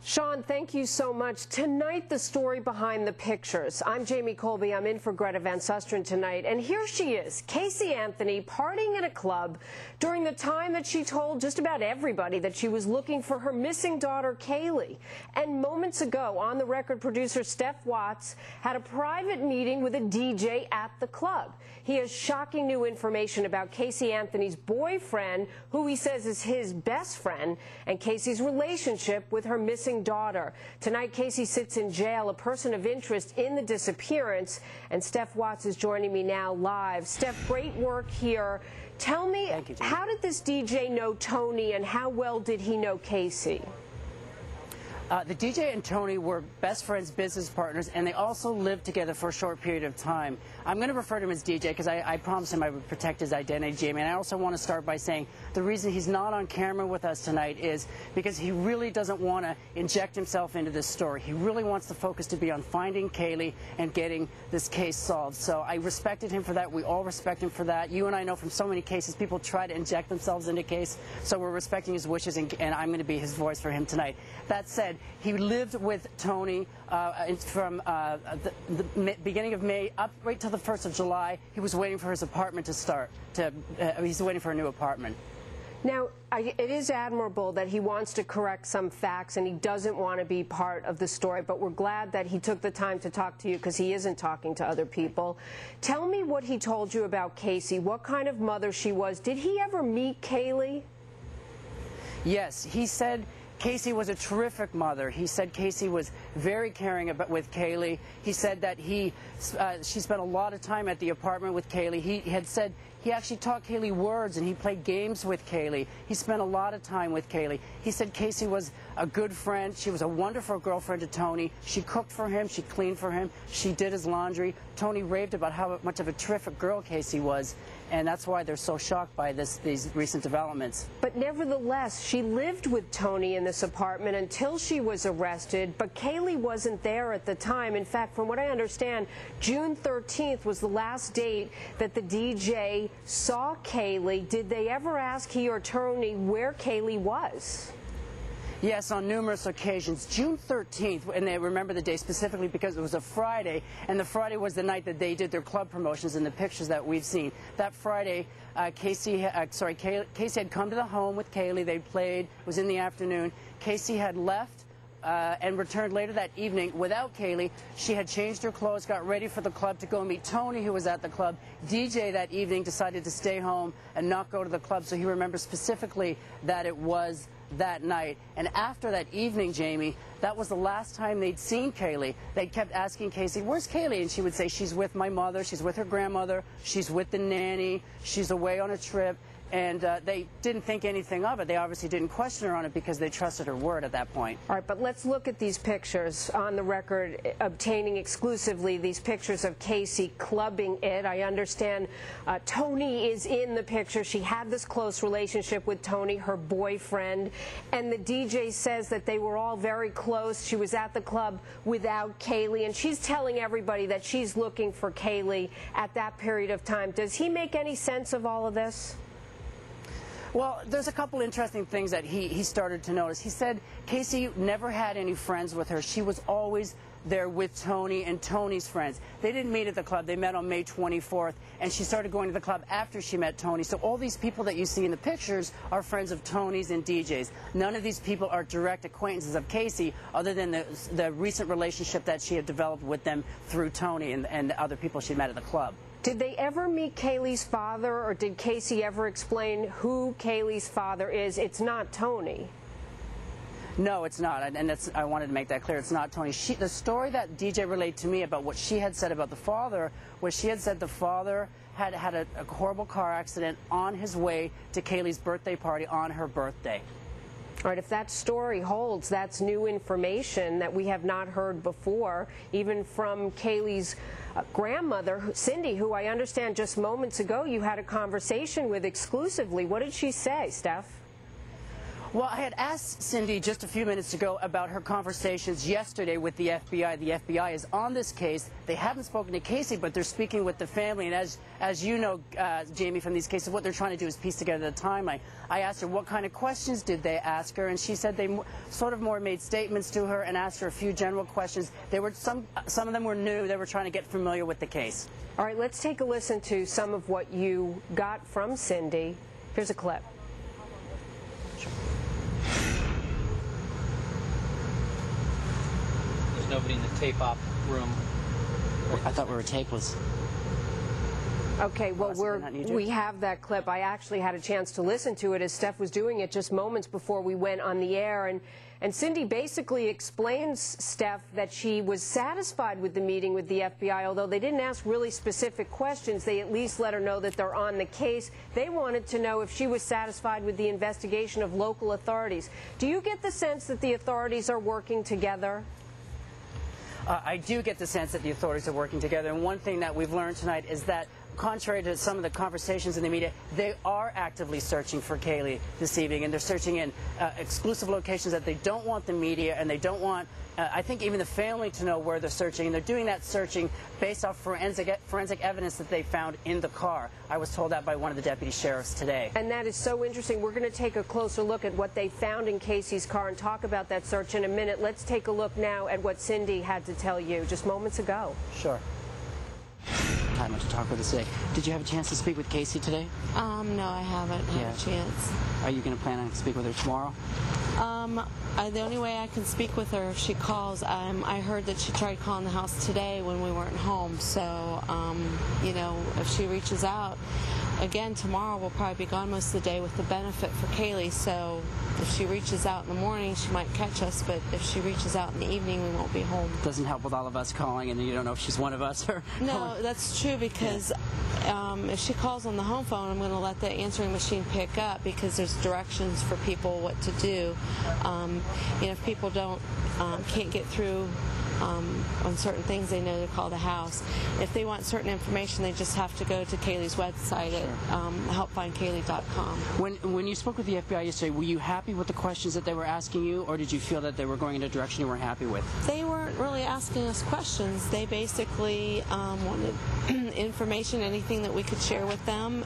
Sean, thank you so much. Tonight, the story behind the pictures. I'm Jamie Colby. I'm in for Greta Van Susteren tonight. And here she is, Casey Anthony, partying at a club during the time that she told just about everybody that she was looking for her missing daughter, Caylee. And moments ago, on the record, producer Steph Watts had a private meeting with a DJ at the club. He has shocking new information about Casey Anthony's boyfriend, who he says is his best friend, and Casey's relationship with her missing daughter. Tonight, Casey sits in jail, a person of interest in the disappearance, and Steph Watts is joining me now live. Steph, great work here. Tell me, how did this DJ know Tony, and how well did he know Casey? The DJ and Tony were best friends, business partners, and they also lived together for a short period of time. I'm going to refer to him as DJ because I promised him I would protect his identity, Jamie. And I also want to start by saying the reason he's not on camera with us tonight is because he really doesn't want to inject himself into this story. He really wants the focus to be on finding Caylee and getting this case solved. So I respected him for that. We all respect him for that. You and I know from so many cases people try to inject themselves into a case. So we're respecting his wishes, and I'm going to be his voice for him tonight. That said, he lived with Tony from the beginning of May up right till the 1st of July. He was waiting for his apartment to start. He's waiting for a new apartment. Now, it is admirable that he wants to correct some facts and he doesn't want to be part of the story, but we're glad that he took the time to talk to you because he isn't talking to other people. Tell me what he told you about Casey, what kind of mother she was. Did he ever meet Caylee? Yes, he said Casey was a terrific mother. He said Casey was very caring with Caylee. He said that she spent a lot of time at the apartment with Caylee. He had said he actually taught Caylee words and he played games with Caylee. He spent a lot of time with Caylee. He said Casey was a good friend. She was a wonderful girlfriend to Tony. She cooked for him. She cleaned for him. She did his laundry. Tony raved about how much of a terrific girl Casey was, and that's why they're so shocked by these recent developments. But nevertheless, she lived with Tony in this apartment until she was arrested, but Caylee wasn't there at the time. In fact, from what I understand, June 13th was the last date that the DJ saw Caylee. Did they ever ask he or Tony where Caylee was? Yes, on numerous occasions. June 13th, and they remember the day specifically because it was a Friday, and the Friday was the night that they did their club promotions in the pictures that we've seen. That Friday, Casey had come to the home with Caylee. They played. It was in the afternoon. Casey had left and returned later that evening without Caylee. She had changed her clothes, got ready for the club to go meet Tony, who was at the club. DJ that evening decided to stay home and not go to the club, so he remembers specifically that it was that night. And after that evening, Jamie, that was the last time they'd seen Caylee. They kept asking Casey, where's Caylee? And she would say, she's with my mother, she's with her grandmother, she's with the nanny, she's away on a trip. And they didn't think anything of it. They obviously didn't question her on it because they trusted her word at that point. All right, but let's look at these pictures. On the record, obtaining exclusively these pictures of Casey clubbing it. I understand Tony is in the picture. She had this close relationship with Tony, her boyfriend, and the DJ says that they were all very close. She was at the club without Caylee, and she's telling everybody that she's looking for Caylee at that period of time. Does he make any sense of all of this? Well, there's a couple interesting things that he started to notice. He said Casey never had any friends with her. She was always there with Tony and Tony's friends. They didn't meet at the club. They met on May 24th, and she started going to the club after she met Tony. So all these people that you see in the pictures are friends of Tony's and DJ's. None of these people are direct acquaintances of Casey other than the recent relationship that she had developed with them through Tony and the other people she met at the club. Did they ever meet Caylee's father, or did Casey ever explain who Caylee's father is? It's not Tony. No, it's not, and I wanted to make that clear. It's not Tony. The story that DJ relayed to me about what she had said about the father was she had said the father had had a horrible car accident on his way to Caylee's birthday party on her birthday. All right, if that story holds, that's new information that we have not heard before, even from Caylee's grandmother, Cindy, who I understand just moments ago you had a conversation with exclusively. What did she say, Steph? Well, I had asked Cindy just a few minutes ago about her conversations yesterday with the FBI. The FBI is on this case. They haven't spoken to Casey, but they're speaking with the family. And as you know, Jamie, from these cases, what they're trying to do is piece together the timeline. I asked her what kind of questions did they ask her, and she said they sort of more made statements to her and asked her a few general questions. They were some of them were new. They were trying to get familiar with the case. All right, let's take a listen to some of what you got from Cindy. Here's a clip. There's nobody in the tape-op room. I thought we were tapeless. Okay, well, we have that clip. I actually had a chance to listen to it as Steph was doing it just moments before we went on the air. And Cindy basically explains, Steph, that she was satisfied with the meeting with the FBI. Although they didn't ask really specific questions, they at least let her know that they're on the case. They wanted to know if she was satisfied with the investigation of local authorities. Do you get the sense that the authorities are working together? I do get the sense that the authorities are working together. And one thing that we've learned tonight is that, contrary to some of the conversations in the media, they are actively searching for Caylee this evening, and they're searching in exclusive locations that they don't want the media and they don't want, I think, even the family to know where they're searching. And they're doing that searching based off forensic evidence that they found in the car. I was told that by one of the deputy sheriffs today. And that is so interesting. We're going to take a closer look at what they found in Casey's car and talk about that search in a minute. Let's take a look now at what Cindy had to tell you just moments ago. Sure. Time to talk with us today. Did you have a chance to speak with Casey today? No, I haven't had a chance. Are you going to plan on speaking with her tomorrow? The only way I can speak with her if she calls, I heard that she tried calling the house today when we weren't home. So, you know, if she reaches out, again, tomorrow we'll probably be gone most of the day with the benefit for Caylee. So if she reaches out in the morning, she might catch us. But if she reaches out in the evening, we won't be home. Doesn't help with all of us calling and you don't know if she's one of us or... No, that's true, because if she calls on the home phone, I'm going to let the answering machine pick up, because there's directions for people what to do. You know, if people can't get through on certain things, they know to call the house. If they want certain information, they just have to go to Caylee's website at helpfindcaylee.com. When you spoke with the FBI yesterday, were you happy with the questions that they were asking you, or did you feel that they were going in a direction you weren't happy with? They weren't really asking us questions. They basically wanted information, anything that we could share with them,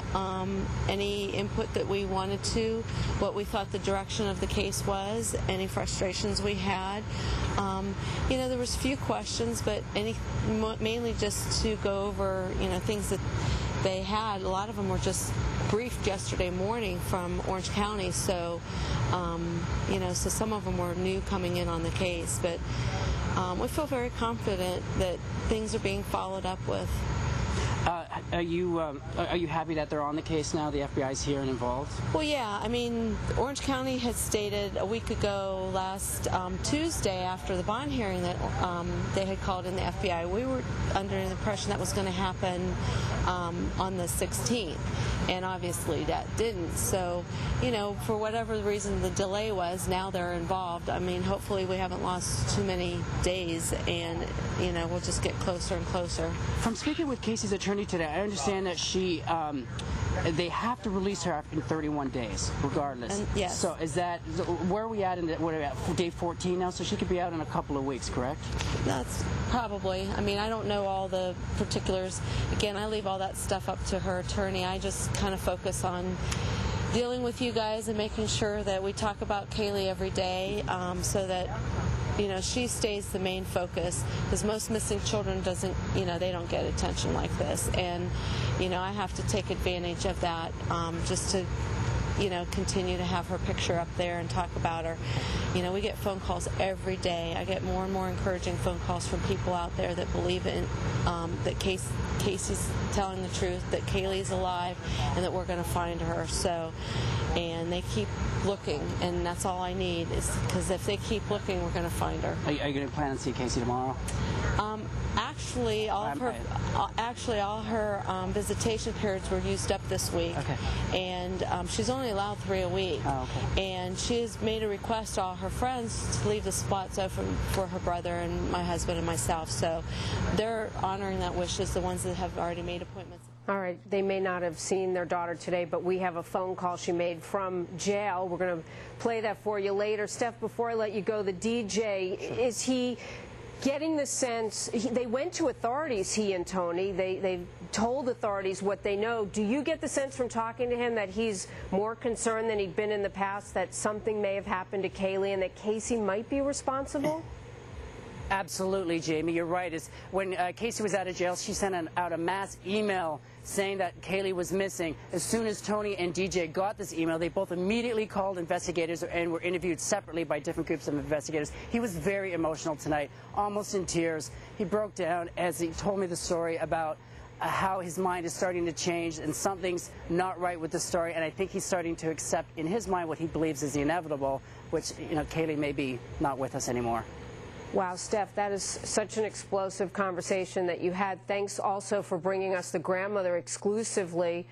any input that we wanted to, what we thought the direction of the case was, any frustrations we had. You know, there was a few questions, but mainly just to go over, you know, things that they had. A lot of them were just briefed yesterday morning from Orange County, so you know, so some of them were new coming in on the case, but we feel very confident that things are being followed up with. Are you happy that they're on the case now? The FBI's here and involved? Well, yeah. I mean, Orange County had stated a week ago, last Tuesday, after the bond hearing, that they had called in the FBI. We were under the impression that was going to happen on the 16th, and obviously that didn't. So, you know, for whatever the reason the delay was, now they're involved. I mean, hopefully we haven't lost too many days, and, you know, we'll just get closer and closer. From speaking with Casey's attorney today, I understand that they have to release her in 31 days, regardless. Yes. So where are we at in day 14 now? So she could be out in a couple of weeks, correct? That's probably. I mean, I don't know all the particulars. Again, I leave all that stuff up to her attorney. I just kind of focus on dealing with you guys and making sure that we talk about Caylee every day, so that, you know, she stays the main focus, because most missing children they don't get attention like this, and, you know, I have to take advantage of that, just to, you know, continue to have her picture up there and talk about her. You know, we get phone calls every day. I get more and more encouraging phone calls from people out there that believe in that Casey's telling the truth, that Caylee's alive, and that we're going to find her. So, and they keep looking, and that's all I need, is because if they keep looking, we're going to find her. Are you going to plan on seeing Casey tomorrow? Actually, all her visitation periods were used up this week. Okay. And she's only allowed 3 a week. Oh, okay. And she has made a request to all her friends to leave the spots open for her brother and my husband and myself. So they're honoring that wish, as the ones that have already made appointments. All right, they may not have seen their daughter today, but we have a phone call she made from jail. We're going to play that for you later. Steph, before I let you go, the DJ, is he getting the sense, they went to authorities, he and Tony, they told authorities what they know. Do you get the sense from talking to him that he's more concerned than he'd been in the past, that something may have happened to Caylee and that Casey might be responsible? Absolutely, Jamie. You're right. When Casey was out of jail, she sent out a mass email saying that Caylee was missing. As soon as Tony and DJ got this email, they both immediately called investigators and were interviewed separately by different groups of investigators. He was very emotional tonight, almost in tears. He broke down as he told me the story about how his mind is starting to change and something's not right with the story, and I think he's starting to accept in his mind what he believes is the inevitable, which, you know, Caylee may be not with us anymore. Wow, Steph, that is such an explosive conversation that you had. Thanks also for bringing us the grandmother exclusively.